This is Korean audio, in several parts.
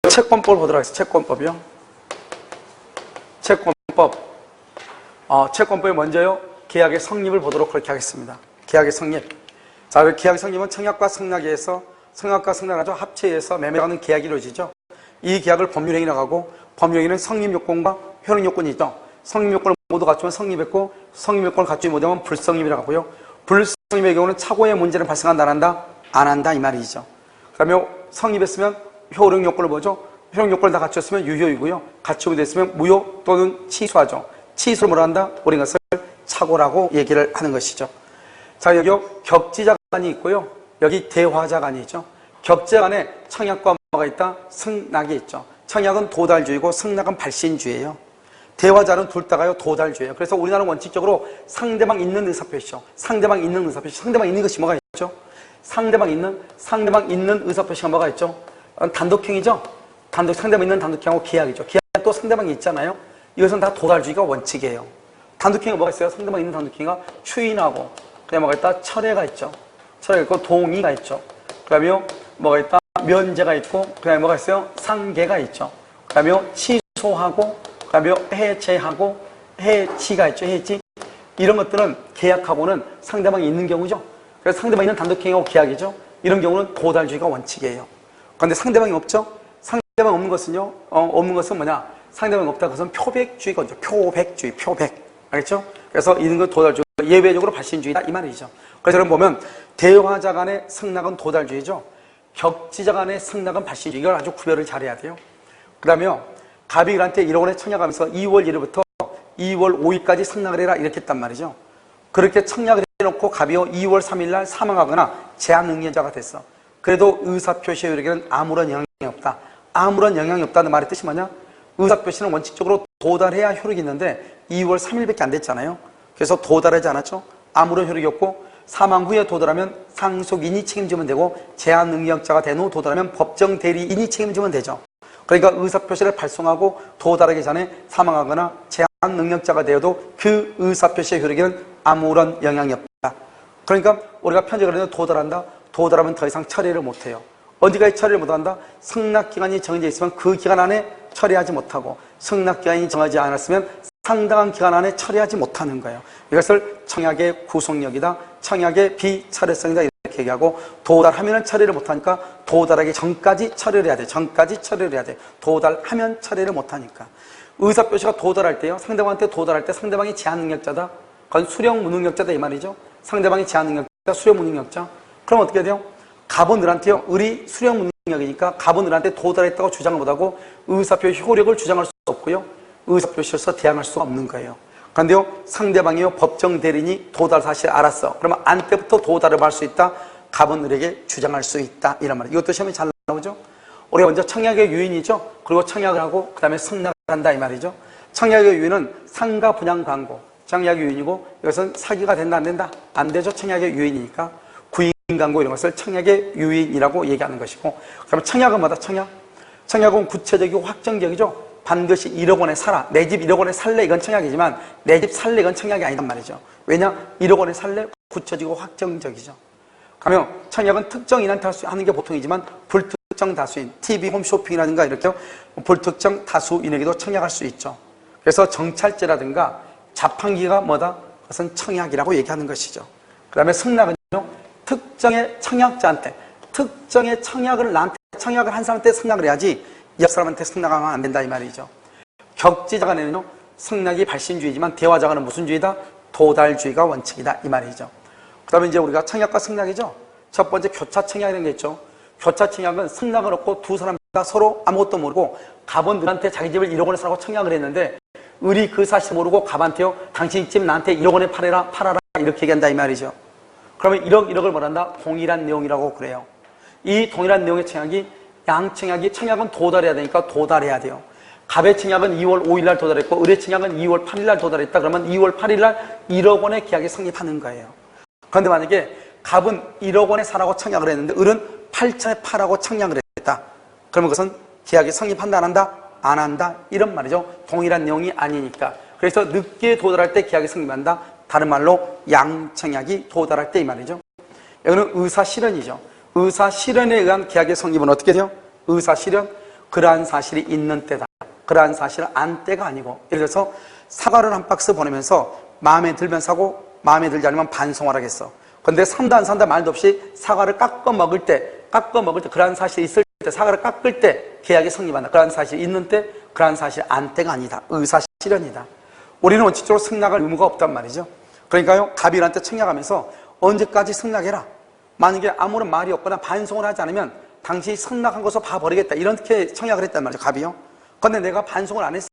채권법을 보도록 하겠습니다. 채권법이요. 채권법. 채권법에 먼저요, 계약의 성립을 보도록 그렇게 하겠습니다. 계약의 성립. 자, 계약의 성립은 청약과 승낙에서, 청약과 승낙을 합체해서 매매하는 계약이 이루어지죠. 이 계약을 법률행위라고 하고, 법률행위는 성립요건과 효력요건이 있죠. 성립요건을 모두 갖추면 성립했고, 성립요건을 갖추지 못하면 불성립이라고 하고요. 불성립의 경우는 차고의 문제는 발생한다, 안 한다? 안 한다, 이 말이죠. 그 다음에 성립했으면 효력요건을 보죠. 효력요건을 다 갖췄으면 유효이고요. 갖추고 됐으면 무효 또는 취소하죠. 취소를 뭐라 한다? 우리 것을 착오라고 얘기를 하는 것이죠. 자, 여기 격지자간이 있고요. 여기 대화자간이 있죠. 격지자간에 청약과 뭐가 있다? 승낙이 있죠. 청약은 도달주의고 승낙은 발신주의예요. 대화자는 둘 다가요 도달주의예요. 그래서 우리나라는 원칙적으로 상대방 있는 의사표시죠. 상대방 있는 의사표시. 상대방 있는 것이 뭐가 있죠? 상대방 있는 의사표시가 뭐가 있죠? 단독행위죠. 상대방 있는 단독행위하고 계약이죠. 계약은 또 상대방이 있잖아요. 이것은 다 도달주의가 원칙이에요. 단독행위가 뭐가 있어요? 상대방 있는 단독행위가 추인하고, 그 다음에 뭐가 있다? 철회가 있죠. 철회가 있고 동의가 있죠. 그 다음에 뭐가 있다? 면제가 있고, 그 다음에 뭐가 있어요? 상계가 있죠. 그 다음에 취소하고, 그 다음에 해체하고, 해지가 있죠. 해지. 이런 것들은 계약하고는 상대방이 있는 경우죠. 그래서 상대방이 있는 단독행위하고 계약이죠. 이런 경우는 도달주의가 원칙이에요. 그런데 상대방이 없죠? 상대방 없는 것은요, 없는 것은 뭐냐? 상대방이 없다. 그것은 표백주의가 있죠. 표백. 알겠죠? 그래서 이런 건 도달주의, 예외적으로 발신주의다. 이 말이죠. 그래서 여러분 보면, 대화자 간의 승낙은 도달주의죠. 격지자 간의 승낙은 발신주의. 이걸 아주 구별을 잘해야 돼요. 그 다음에 갑이 을한테 1억 원에 청약하면서 2월 1일부터 2월 5일까지 승낙을 해라. 이렇게 했단 말이죠. 그렇게 청약을 해놓고 갑이요 2월 3일날 사망하거나 제한응의자가 됐어. 그래도 의사표시 효력에는 아무런 영향이 없다. 아무런 영향이 없다는 말의 뜻이 뭐냐? 의사표시는 원칙적으로 도달해야 효력이 있는데 2월 3일밖에 안 됐잖아요. 그래서 도달하지 않았죠. 아무런 효력이 없고, 사망 후에 도달하면 상속인이 책임지면 되고, 제한능력자가 된 후 도달하면 법정 대리인이 책임지면 되죠. 그러니까 의사표시를 발송하고 도달하기 전에 사망하거나 제한능력자가 되어도 그 의사표시의 효력에는 아무런 영향이 없다. 그러니까 우리가 편집을 하면 도달한다. 도달하면 더 이상 처리를 못해요. 언제까지 처리를 못한다? 승낙기간이 정해져 있으면 그 기간 안에 처리하지 못하고, 승낙기간이 정하지 않았으면 상당한 기간 안에 처리하지 못하는 거예요. 이것을 청약의 구속력이다, 청약의 비철회성이다 이렇게 얘기하고, 도달하면 처리를 못하니까 도달하기 전까지 처리를 해야 돼. 전까지 처리를 해야 돼. 도달하면 처리를 못하니까. 의사표시가 도달할 때요, 상대방한테 도달할 때 상대방이 제한능력자다, 그건 수령무능력자다 이 말이죠. 상대방이 제한능력자, 수령무능력자. 그럼 어떻게 돼요? 갑은을한테요, 을이 수령무능력이니까 갑은을한테 도달했다고 주장을 못하고 의사표시 효력을 주장할 수 없고요, 의사표시로서 대항할 수가 없는 거예요. 그런데요, 상대방이요 법정 대리인이 도달 사실 알았어. 그러면 안 때부터 도달을 할 수 있다. 갑은을에게 주장할 수 있다. 이런 말이에요. 이것도 시험에 잘 나오죠. 우리가 먼저 청약의 유인이죠. 그리고 청약을 하고 그 다음에 승낙을 한다 이 말이죠. 청약의 유인은 상가 분양 광고, 청약의 유인이고, 이것은 사기가 된다 안 된다? 안 되죠. 청약의 유인이니까. 구인 광고 이런 것을 청약의 유인이라고 얘기하는 것이고, 그러면 청약은 뭐다? 청약은 구체적이고 확정적이죠. 반드시 1억 원에 사라, 내 집 1억 원에 살래, 이건 청약이지만 내 집 살래, 이건 청약이 아니단 말이죠. 왜냐? 1억 원에 살래, 구체적이고 확정적이죠. 그러면 청약은 특정인한테 하는 게 보통이지만 불특정 다수인, TV 홈쇼핑이라든가 이렇게 불특정 다수인에게도 청약할 수 있죠. 그래서 정찰제라든가 자판기가 뭐다? 그것은 청약이라고 얘기하는 것이죠. 그 다음에 승낙은요, 특정의 청약자한테, 특정의 나한테 청약을 한 사람한테 승낙을 해야지 옆 사람한테 승낙하면 안 된다 이 말이죠. 격지자간에는요, 승낙이 발신주의지만 대화자간은 무슨 주의다? 도달주의가 원칙이다 이 말이죠. 그 다음에 이제 우리가 청약과 승낙이죠. 첫 번째 교차청약이라는 게 있죠. 교차청약은 승낙을 얻고 두 사람 다 서로 아무것도 모르고 갑은 을한테 자기 집을 1억 원에 사라고 청약을 했는데, 을이 그 사실 모르고 갑한테요, 당신 집 나한테 1억 원에 팔아라 이렇게 얘기한다 이 말이죠. 그러면 1억을 뭐란다? 동일한 내용이라고 그래요. 이 동일한 내용의 청약이, 양청약이, 청약은 도달해야 되니까 도달해야 돼요. 갑의 청약은 2월 5일날 도달했고 을의 청약은 2월 8일날 도달했다. 그러면 2월 8일날 1억 원의 계약이 성립하는 거예요. 그런데 만약에 갑은 1억 원에 사라고 청약을 했는데 을은 8천에 파라고 청약을 했다. 그러면 그것은 계약이 성립한다 안 한다? 안 한다. 이런 말이죠. 동일한 내용이 아니니까. 그래서 늦게 도달할 때 계약이 성립한다. 다른 말로 양청약이 도달할 때 이 말이죠. 여기는 의사실현이죠. 의사실현에 의한 계약의 성립은 어떻게 돼요? 의사실현. 그러한 사실이 있는 때다. 그러한 사실을 안 때가 아니고, 예를 들어서 사과를 한 박스 보내면서 마음에 들면 사고 마음에 들지 않으면 반송하라고 했어. 근데 산다 안 산다 말도 없이 사과를 깎아 먹을 때 그러한 사실이 있을 때, 사과를 깎을 때 계약이 성립한다. 그러한 사실이 있는 때, 그러한 사실 안 때가 아니다. 의사실현이다. 우리는 원칙적으로 승낙할 의무가 없단 말이죠. 그러니까요, 갑일한테 청약하면서 언제까지 승낙해라. 만약에 아무런 말이 없거나 반송을 하지 않으면 당신이 승낙한 것을 봐버리겠다. 이렇게 청약을 했단 말이죠, 갑이요. 근데 내가 반송을 안 했어.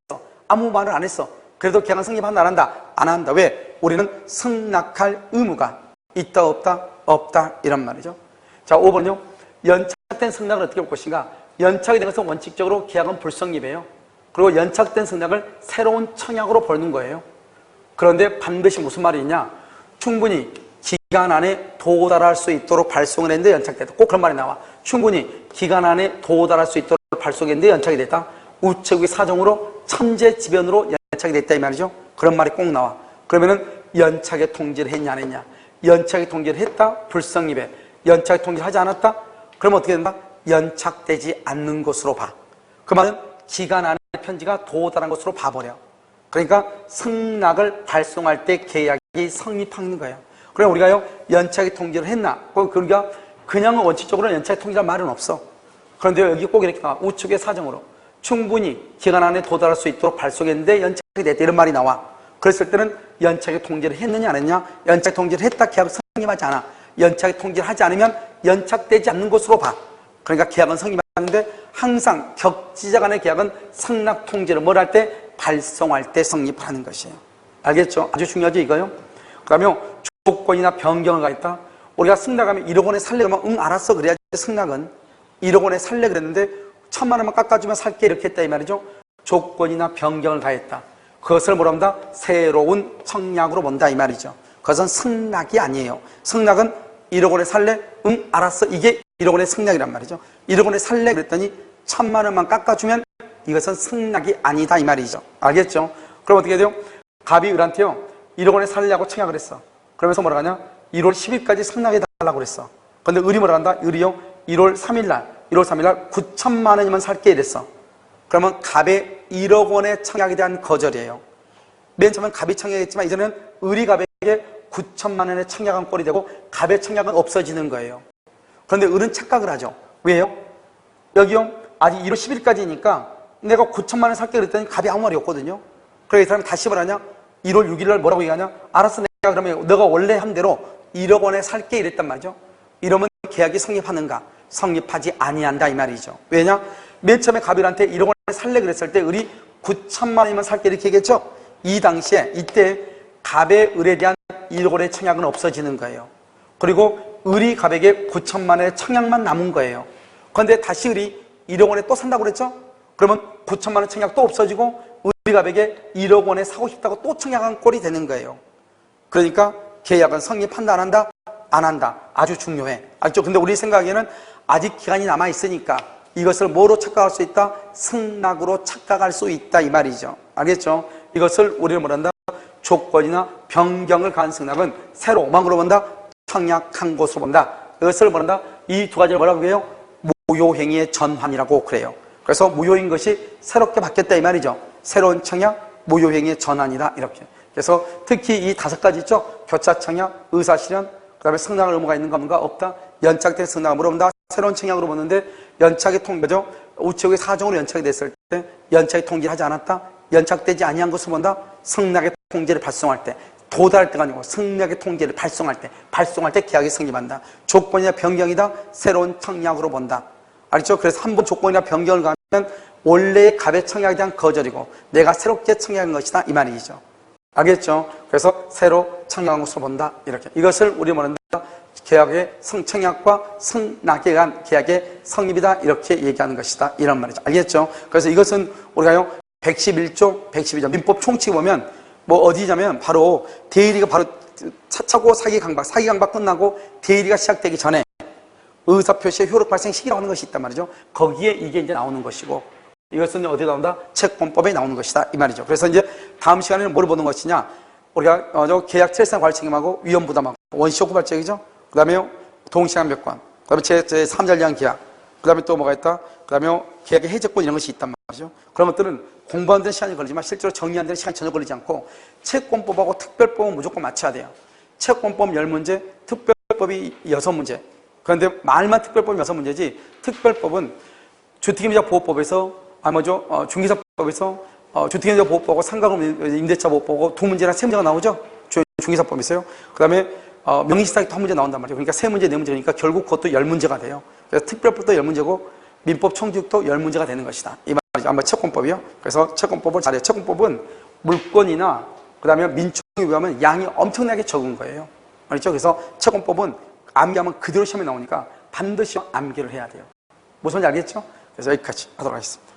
아무 말을 안 했어. 그래도 계약은 성립한다, 안 한다? 안 한다. 왜? 우리는 승낙할 의무가 있다, 없다? 없다. 이런 말이죠. 자, 5번요. 연착된 승낙을 어떻게 볼 것인가? 연착이 된 것은 원칙적으로 계약은 불성립이에요. 그리고 연착된 승낙을 새로운 청약으로 보는 거예요. 그런데 반드시 무슨 말이 있냐? 충분히 기간 안에 도달할 수 있도록 발송을 했는데 연착됐다. 꼭 그런 말이 나와. 충분히 기간 안에 도달할 수 있도록 발송했는데 연착이 됐다. 우체국의 사정으로 천재지변으로 연착이 됐다 이 말이죠. 그런 말이 꼭 나와. 그러면은 연착의 통지를 했냐 안 했냐? 연착의 통지를 했다. 불성립에. 연착의 통지를 하지 않았다. 그러면 어떻게 된다? 연착되지 않는 것으로 봐. 그 말은 기간 안에 편지가 도달한 것으로 봐버려. 그러니까 승낙을 발송할 때 계약이 성립하는 거예요. 그럼 우리가요, 연착의 통지를 했나? 그러니까 그냥 원칙적으로는 연착의 통지란 말은 없어. 그런데 여기 꼭 이렇게 나와. 우측의 사정으로 충분히 기간 안에 도달할 수 있도록 발송했는데 연착이 됐다 이런 말이 나와. 그랬을 때는 연착의 통지를 했느냐 안 했냐? 연착 통지를 했다. 계약은 성립하지 않아. 연착의 통지를 하지 않으면 연착되지 않는 것으로 봐. 그러니까 계약은 성립하는데 항상 격지자 간의 계약은 승낙 통지를 뭘 할 때? 발송할 때 성립을 하는 것이에요. 알겠죠? 아주 중요하죠 이거요. 그 다음에 조건이나 변경을 가했다. 우리가 승낙하면 1억 원에 살래 그러면 응 알았어 그래야지. 승낙은 1억 원에 살래 그랬는데 1,000만 원만 깎아주면 살게 이렇게 했다 이 말이죠. 조건이나 변경을 가했다. 그것을 뭐라 한다? 새로운 청약으로 본다 이 말이죠. 그것은 승낙이 아니에요. 승낙은 1억 원에 살래? 응 알았어. 이게 1억 원의 승낙이란 말이죠. 1억 원에 살래 그랬더니 1,000만 원만 깎아주면 이것은 승낙이 아니다 이 말이죠. 알겠죠? 그럼 어떻게 돼요? 갑이 을한테요 1억 원에 살려고 청약을 했어. 그러면서 뭐라 하냐? 1월 10일까지 승낙해달라고 그랬어. 근데 을이 뭐라 한다? 을이요 1월 3일날 9,000만 원이면 살게 이랬어. 그러면 갑의 1억 원의 청약에 대한 거절이에요. 맨 처음엔 갑이 청약했지만 이제는 을이 갑에게 9,000만 원의 청약한 꼴이 되고 갑의 청약은 없어지는 거예요. 그런데 을은 착각을 하죠. 왜요? 여기요 아직 1월 10일까지니까 내가 9,000만 원 살게 그랬더니 갑이 아무 말이 없거든요. 그래서 이 사람이 다시 뭐라냐? 1월 6일날 뭐라고 얘기하냐? 알았어 내가 그러면 너가 원래 한 대로 1억 원에 살게 이랬단 말이죠. 이러면 계약이 성립하는가? 성립하지 아니한다 이 말이죠. 왜냐? 맨 처음에 갑일한테 1억 원에 살래 그랬을 때 을이 9,000만 원이면 살게 이렇게 얘기했죠. 이 당시에 이때 갑의 을에 대한 1억 원의 청약은 없어지는 거예요. 그리고 을이 갑에게 9,000만 원의 청약만 남은 거예요. 그런데 다시 을이 1억 원에 또 산다고 그랬죠? 그러면 9,000만 원 청약 또 없어지고 을이 갑에게 1억 원에 사고 싶다고 또 청약한 꼴이 되는 거예요. 그러니까 계약은 성립한다 안 한다? 안 한다. 아주 중요해. 알죠? 근데 우리 생각에는 아직 기간이 남아있으니까 이것을 뭐로 착각할 수 있다? 승낙으로 착각할 수 있다 이 말이죠. 알겠죠? 이것을 우리는 뭐란다? 조건이나 변경을 가한 승낙은 새로 뭐로 본다? 청약한 것으로 본다. 이것을 뭐란다? 이 두 가지를 뭐라고 해요? 무효행위의 전환이라고 그래요. 그래서 무효인 것이 새롭게 바뀌었다 이 말이죠. 새로운 청약, 무효행위의 전환이다 이렇게. 그래서 특히 이 5가지 있죠. 교차 청약, 의사실현, 그 다음에 승낙을 의무가 있는가 없는가 없다. 연착된 승낙을 물어본다. 새로운 청약으로 보는데 연착이 통지죠. 우체국의 사정으로 연착이 됐을 때 연착이 통지를 하지 않았다. 연착되지 아니한 것을 본다. 승낙의 통지를 발송할 때 도달할 때가 아니고 승낙의 통지를 발송할 때 계약이 성립한다. 조건이나 변경이다. 새로운 청약으로 본다. 알죠? 그래서 한 번 조건이나 변경을 가면 원래의 갑의 청약에 대한 거절이고 내가 새롭게 청약한 것이다 이 말이죠. 알겠죠? 그래서 새로 청약한 것으로 본다 이렇게. 이것을 우리 뭐는다? 계약의 청약과 승낙에 관한 계약의 성립이다 이렇게 얘기하는 것이다 이런 말이죠. 알겠죠? 그래서 이것은 우리가요 111조 112조 민법 총칙 보면 뭐 어디냐면 바로 대리가 바로 차고 사기 강박 끝나고 대리가 시작되기 전에 의사표시의 효력 발생 시기라고 하는 것이 있단 말이죠. 거기에 이게 이제 나오는 것이고 이것은 어디에 나온다? 채권법에 나오는 것이다 이 말이죠. 그래서 이제 다음 시간에는 뭘 보는 것이냐? 우리가 계약 철상 관리 책임하고 위험 부담하고 원시효 고발적이죠. 그 다음에 동시간 몇관, 그 다음에 제3전량 계약, 그 다음에 또 뭐가 있다? 그 다음에 계약의 해제권 이런 것이 있단 말이죠. 그런 것들은 공부하는 데는 시간이 걸리지만 실제로 정리하는 데는 시간이 전혀 걸리지 않고 채권법하고 특별법은 무조건 맞춰야 돼요. 채권법 10문제, 특별법이 6문제. 그런데 말만 특별법이 6문제지 특별법은 주택임대차 보호법에서 중개사법에서 주택임대차 보호법하고 상가금 임대차 보호법하고 2문제나 3문제가 나오죠. 중개사법에서요. 그 다음에 명의시사기 1문제 나온단 말이에요. 그러니까 3문제, 4문제니까 결국 그것도 10문제가 돼요. 그래서 특별법도 10문제고 민법 청구도 10문제가 되는 것이다. 이 말이죠. 아마 채권법이요. 그래서 채권법을 잘해요. 채권법은 물권이나 그 다음에 민청에 비하면 양이 엄청나게 적은 거예요. 알죠? 그래서 채권법은 암기하면 그대로 시험에 나오니까 반드시 암기를 해야 돼요. 무슨 말인지 알겠죠? 그래서 여기까지 하도록 하겠습니다.